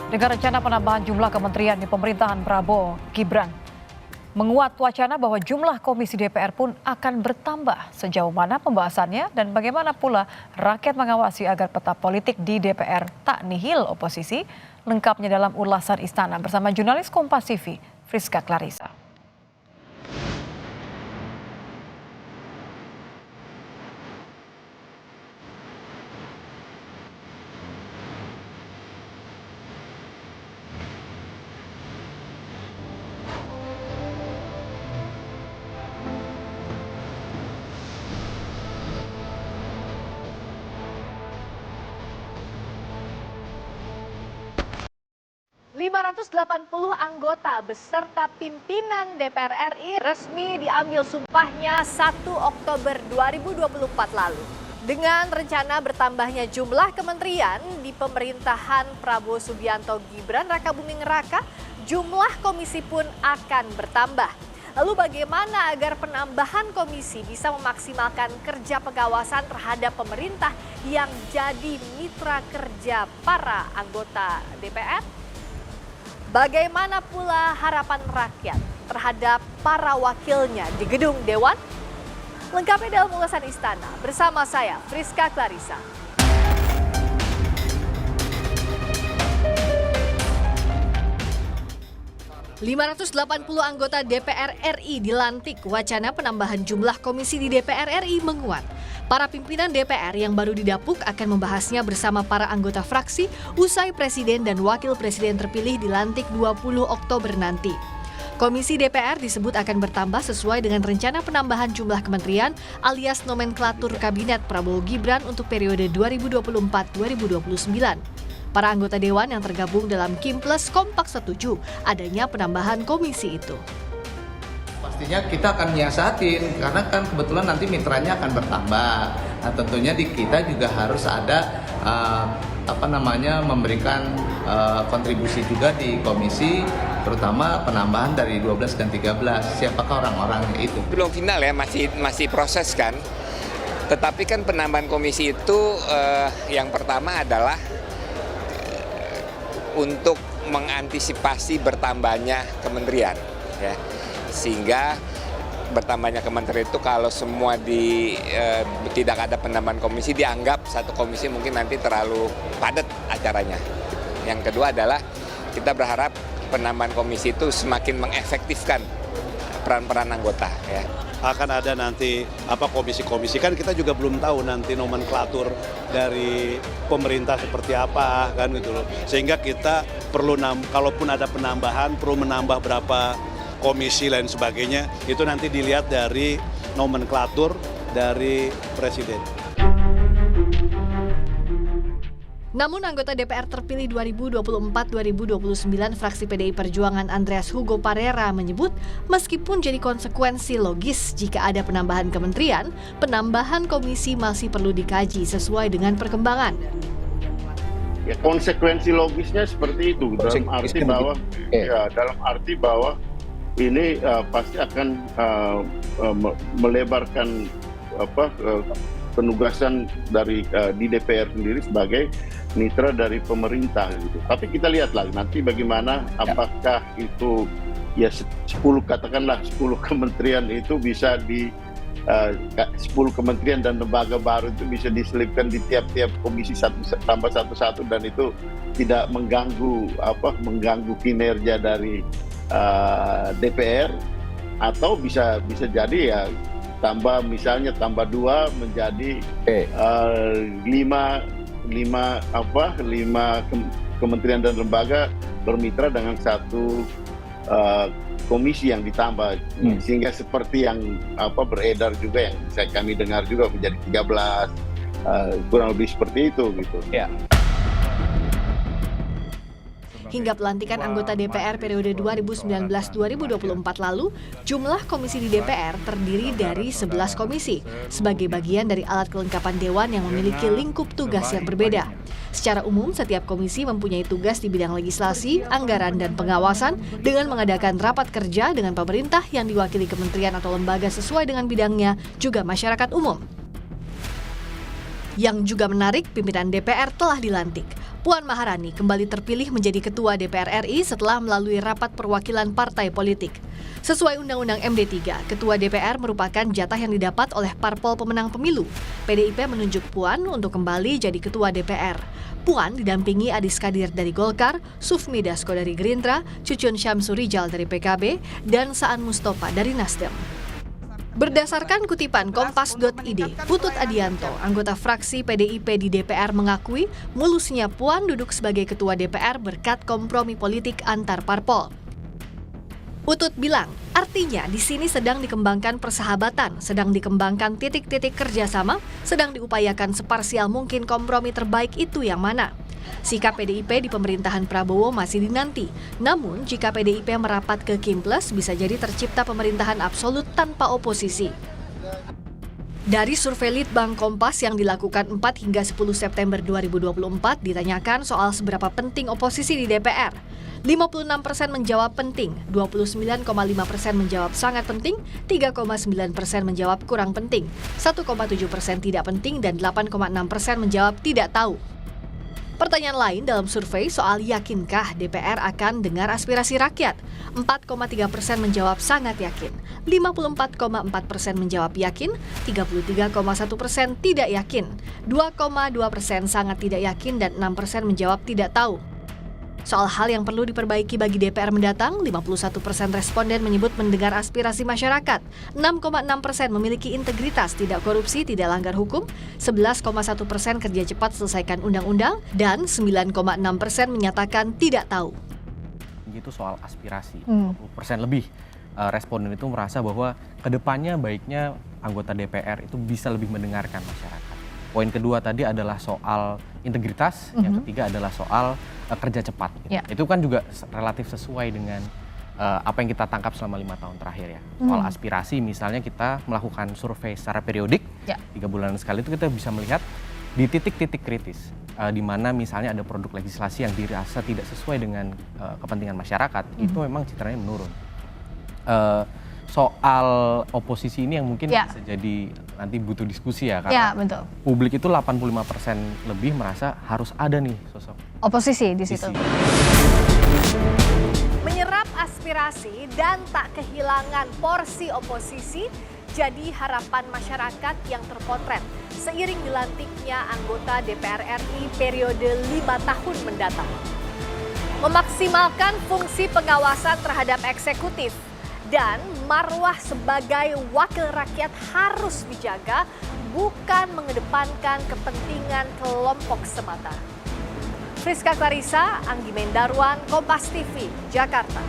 Dengan rencana penambahan jumlah kementerian di pemerintahan Prabowo Gibran, menguat wacana bahwa jumlah komisi DPR pun akan bertambah. Sejauh mana pembahasannya dan bagaimana pula rakyat mengawasi agar peta politik di DPR tak nihil oposisi? Lengkapnya dalam ulasan Istana bersama jurnalis Kompas TV, Friska Clarissa. 580 anggota beserta pimpinan DPR RI resmi diambil sumpahnya 1 Oktober 2024 lalu. Dengan rencana bertambahnya jumlah kementerian di pemerintahan Prabowo Subianto Gibran Rakabuming Raka, jumlah komisi pun akan bertambah. Lalu bagaimana agar penambahan komisi bisa memaksimalkan kerja pengawasan terhadap pemerintah yang jadi mitra kerja para anggota DPR? Bagaimana pula harapan rakyat terhadap para wakilnya di gedung Dewan? Lengkapnya dalam ulasan Istana bersama saya, Friska Clarissa. ...580 anggota DPR RI dilantik. Wacana penambahan jumlah komisi di DPR RI menguat. Para pimpinan DPR yang baru didapuk akan membahasnya bersama para anggota fraksi usai Presiden dan Wakil Presiden terpilih dilantik 20 Oktober nanti. Komisi DPR disebut akan bertambah sesuai dengan rencana penambahan jumlah kementerian alias nomenklatur Kabinet Prabowo Gibran untuk periode 2024-2029. Para anggota Dewan yang tergabung dalam Kim Plus kompak setuju adanya penambahan komisi itu. Pastinya kita akan nyiasatin karena kan kebetulan nanti mitranya akan bertambah. Nah, tentunya di kita juga harus ada memberikan kontribusi juga di komisi, terutama penambahan dari 12 dan 13. Siapakah orang-orang itu? Belum final ya, masih proses kan. Tetapi kan penambahan komisi itu yang pertama adalah untuk mengantisipasi bertambahnya kementerian, ya. Sehingga bertambahnya kementerian itu kalau semua tidak ada penambahan komisi, dianggap satu komisi mungkin nanti terlalu padat acaranya. Yang kedua adalah kita berharap penambahan komisi itu semakin mengefektifkan peran-peran anggota, ya. Akan ada nanti komisi-komisi, kan kita juga belum tahu nanti nomenklatur dari pemerintah seperti apa kan gitu loh. Sehingga kita perlu kalaupun ada penambahan perlu menambah berapa komisi lain sebagainya, itu nanti dilihat dari nomenklatur dari Presiden. Namun anggota DPR terpilih 2024-2029 fraksi PDI Perjuangan Andreas Hugo Parera menyebut meskipun jadi konsekuensi logis jika ada penambahan kementerian, penambahan komisi masih perlu dikaji sesuai dengan perkembangan. Ya, konsekuensi logisnya seperti itu dalam arti bahwa ini pasti akan melebarkan penugasan di DPR sendiri sebagai mitra dari pemerintah gitu. Tapi kita lihatlah nanti bagaimana, apakah itu ya 10 kementerian itu bisa 10 kementerian dan lembaga baru itu bisa diselipkan di tiap-tiap komisi tambah satu dan itu tidak mengganggu kinerja dari DPR, atau bisa jadi ya tambah 2 menjadi 5 kementerian dan lembaga bermitra dengan satu komisi yang ditambah, sehingga seperti yang beredar juga yang kami dengar juga menjadi 13, kurang lebih seperti itu gitu. Ya. Hingga pelantikan anggota DPR periode 2019-2024 lalu, jumlah komisi di DPR terdiri dari 11 komisi, sebagai bagian dari alat kelengkapan Dewan yang memiliki lingkup tugas yang berbeda. Secara umum, setiap komisi mempunyai tugas di bidang legislasi, anggaran, dan pengawasan dengan mengadakan rapat kerja dengan pemerintah yang diwakili kementerian atau lembaga sesuai dengan bidangnya, juga masyarakat umum. Yang juga menarik, pimpinan DPR telah dilantik. Puan Maharani kembali terpilih menjadi Ketua DPR RI setelah melalui rapat perwakilan partai politik. Sesuai Undang-Undang MD3, Ketua DPR merupakan jatah yang didapat oleh parpol pemenang pemilu. PDIP menunjuk Puan untuk kembali jadi Ketua DPR. Puan didampingi Adis Kadir dari Golkar, Sufmi Dasko dari Gerindra, Cucun Syamsurijal dari PKB, dan Saan Mustafa dari Nasdem. Berdasarkan kutipan Kompas.id, Putut Adianto, anggota fraksi PDIP di DPR mengakui mulusnya Puan duduk sebagai ketua DPR berkat kompromi politik antar parpol. Putut bilang, artinya di sini sedang dikembangkan persahabatan, sedang dikembangkan titik-titik kerjasama, sedang diupayakan separsial mungkin kompromi terbaik itu yang mana. Sikap PDIP di pemerintahan Prabowo masih dinanti. Namun, jika PDIP merapat ke Kim Plus, bisa jadi tercipta pemerintahan absolut tanpa oposisi. Dari survei Litbang Kompas yang dilakukan 4 hingga 10 September 2024, ditanyakan soal seberapa penting oposisi di DPR. 56% menjawab penting, 29,5% menjawab sangat penting, 3,9% menjawab kurang penting, 1,7% tidak penting, dan 8,6% menjawab tidak tahu. Pertanyaan lain dalam survei soal yakinkah DPR akan dengar aspirasi rakyat? 4,3% menjawab sangat yakin, 54,4% menjawab yakin, 33,1% tidak yakin, 2,2% sangat tidak yakin, dan 6% menjawab tidak tahu. Soal hal yang perlu diperbaiki bagi DPR mendatang, 51% responden menyebut mendengar aspirasi masyarakat, 6,6% memiliki integritas, tidak korupsi, tidak langgar hukum, 11,1% kerja cepat selesaikan undang-undang, dan 9,6% menyatakan tidak tahu. Itu soal aspirasi, 20% lebih responden itu merasa bahwa kedepannya baiknya anggota DPR itu bisa lebih mendengarkan masyarakat. Poin kedua tadi adalah soal integritas, yang ketiga adalah soal kerja cepat. Gitu. Ya. Itu kan juga relatif sesuai dengan apa yang kita tangkap selama 5 tahun terakhir ya. Soal aspirasi misalnya kita melakukan survei secara periodik, 3 bulan sekali itu kita bisa melihat di titik-titik kritis. Di mana misalnya ada produk legislasi yang dirasa tidak sesuai dengan kepentingan masyarakat, itu memang citranya menurun. Soal oposisi ini yang mungkin bisa jadi nanti butuh diskusi ya, karena betul. publik itu 85% lebih merasa harus ada nih sosok Oposisi di situ. oposisi. Menyerap aspirasi dan tak kehilangan porsi oposisi jadi harapan masyarakat yang terpotret seiring dilantiknya anggota DPR RI periode 5 tahun mendatang. Memaksimalkan fungsi pengawasan terhadap eksekutif dan marwah sebagai wakil rakyat harus dijaga, bukan mengedepankan kepentingan kelompok semata. Friska Clarissa, Anggi Mendarwan, Kompas TV, Jakarta.